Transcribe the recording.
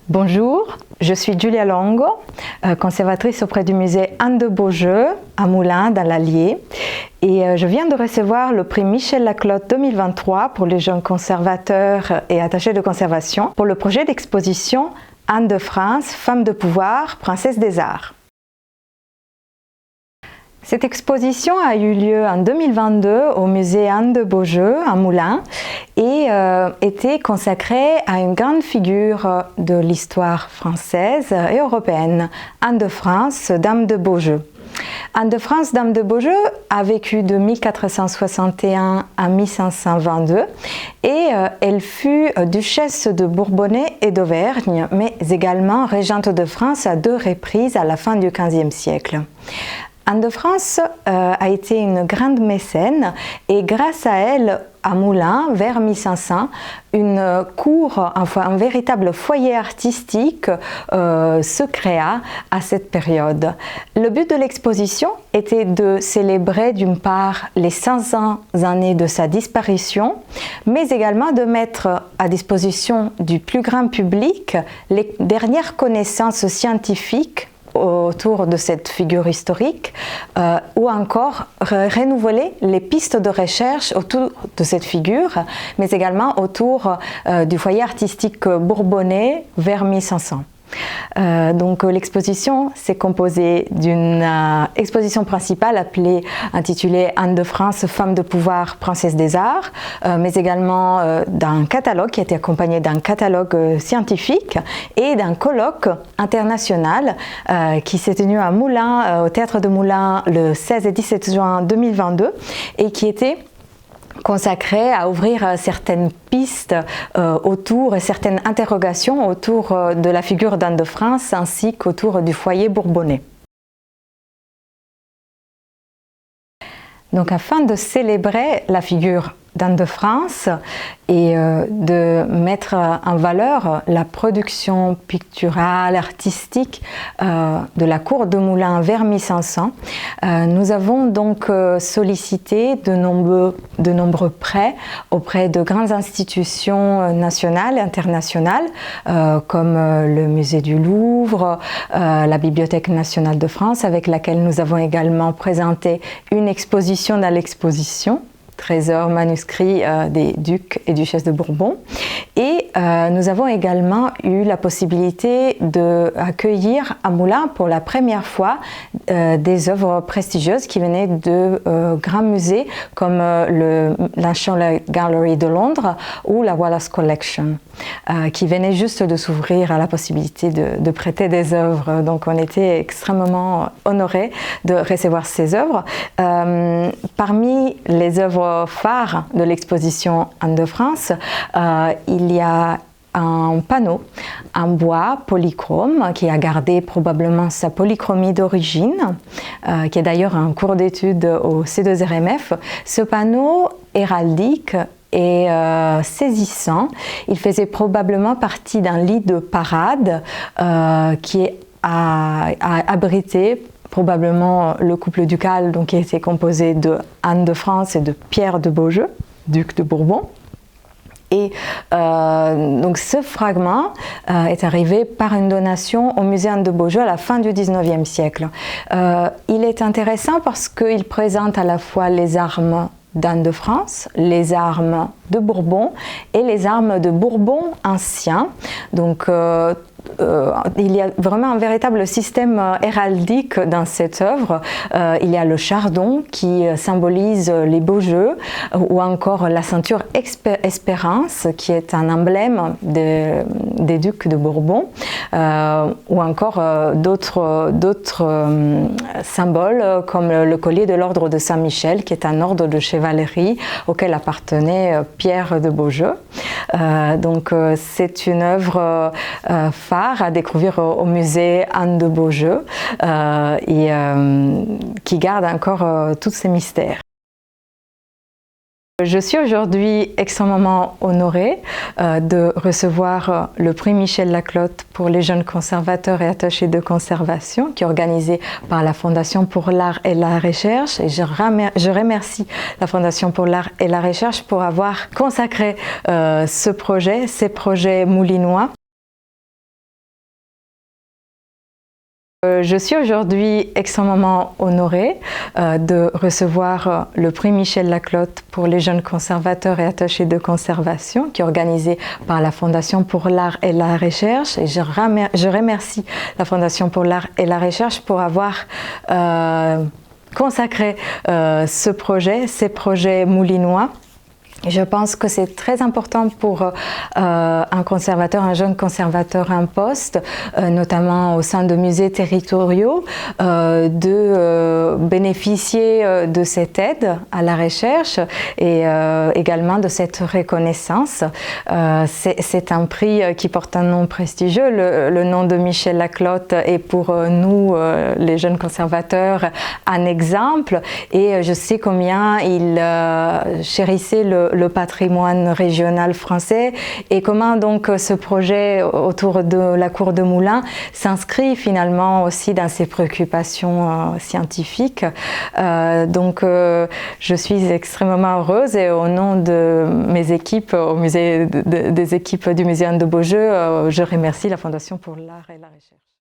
Bonjour, je suis Giulia Longo, conservatrice auprès du musée Anne de Beaujeu à Moulins dans l'Allier, et je viens de recevoir le prix Michel Laclotte 2023 pour les jeunes conservateurs et attachés de conservation pour le projet d'exposition Anne de France, femme de pouvoir, princesse des arts. Cette exposition a eu lieu en 2022 au musée Anne de Beaujeu à Moulins et était consacrée à une grande figure de l'histoire française et européenne, Anne de France, dame de Beaujeu. Anne de France, dame de Beaujeu, a vécu de 1461 à 1522 et elle fut duchesse de Bourbonnais et d'Auvergne, mais également régente de France à 2 reprises à la fin du XVe siècle. Anne de France a été une grande mécène et grâce à elle, à Moulins, vers 1500, une cour, enfin un véritable foyer artistique se créa à cette période. Le but de l'exposition était de célébrer d'une part les 500 années de sa disparition, mais également de mettre à disposition du plus grand public les dernières connaissances scientifiques autour de cette figure historique ou encore renouveler les pistes de recherche autour de cette figure, mais également autour du foyer artistique bourbonnais vers 1500. Donc l'exposition s'est composée d'une exposition principale intitulée Anne de France, femme de pouvoir, princesse des arts, mais également d'un catalogue qui a été accompagné d'un catalogue scientifique et d'un colloque international qui s'est tenu à Moulins, au théâtre de Moulins le 16 et 17 juin 2022 et qui était consacré à ouvrir certaines pistes autour, certaines interrogations autour de la figure d'Anne de France ainsi qu'autour du foyer bourbonnais. Donc afin de célébrer la figure d'Anne de France et de mettre en valeur la production picturale, artistique de la cour de Moulins vers 1500, nous avons donc sollicité de nombreux prêts auprès de grandes institutions nationales et internationales comme le musée du Louvre, la Bibliothèque nationale de France, avec laquelle nous avons également présenté une exposition dans l'exposition, trésors manuscrits des ducs et duchesses de Bourbon. Et nous avons également eu la possibilité d'accueillir à Moulins pour la première fois des œuvres prestigieuses qui venaient de grands musées comme le National Gallery de Londres ou la Wallace Collection, qui venaient juste de s'ouvrir à la possibilité de prêter des œuvres. Donc on était extrêmement honorés de recevoir ces œuvres. Parmi les œuvres phares de l'exposition Anne de France, il y a un panneau en bois polychrome qui a gardé probablement sa polychromie d'origine, qui est d'ailleurs en cours d'étude au C2RMF. Ce panneau héraldique est saisissant. Il faisait probablement partie d'un lit de parade qui a abrité probablement le couple ducal, donc, qui était composé de Anne de France et de Pierre de Beaujeu, duc de Bourbon. Et donc ce fragment est arrivé par une donation au musée Anne de Beaujeu à la fin du XIXe siècle. Il est intéressant parce qu'il présente à la fois les armes d'Anne de France, les armes de Bourbon et les armes de Bourbon ancien. Donc il y a vraiment un véritable système héraldique dans cette œuvre. Il y a le chardon qui symbolise les beaux jeux, ou encore la ceinture Espérance qui est un emblème des ducs de Bourbon, ou encore d'autres symboles comme le collier de l'ordre de Saint-Michel qui est un ordre de chevalerie auquel appartenait Pierre de Beaujeu. Donc c'est une œuvre phare à découvrir au musée Anne de Beaujeu et qui garde encore tous ces mystères. Je suis aujourd'hui extrêmement honorée de recevoir le prix Michel Laclotte pour les jeunes conservateurs et attachés de conservation qui est organisé par la Fondation pour l'Art et la Recherche. Et je remercie la Fondation pour l'Art et la Recherche pour avoir consacré ces projets moulinois Je suis aujourd'hui extrêmement honorée de recevoir le prix Michel Laclotte pour les jeunes conservateurs et attachés de conservation qui est organisé par la Fondation pour l'art et la recherche. Et je remercie la Fondation pour l'art et la recherche pour avoir consacré ces projets moulinois. Je pense que c'est très important pour un conservateur, un jeune conservateur en poste, notamment au sein de musées territoriaux, de bénéficier de cette aide à la recherche et également de cette reconnaissance. C'est un prix qui porte un nom prestigieux. Le nom de Michel Laclotte est pour nous, les jeunes conservateurs, un exemple. Et je sais combien il chérissait le patrimoine régional français et comment donc ce projet autour de la cour de Moulins s'inscrit finalement aussi dans ses préoccupations scientifiques. Donc je suis extrêmement heureuse et au nom de mes équipes, des équipes du Muséum de Beaujeu, je remercie la Fondation pour l'art et la recherche.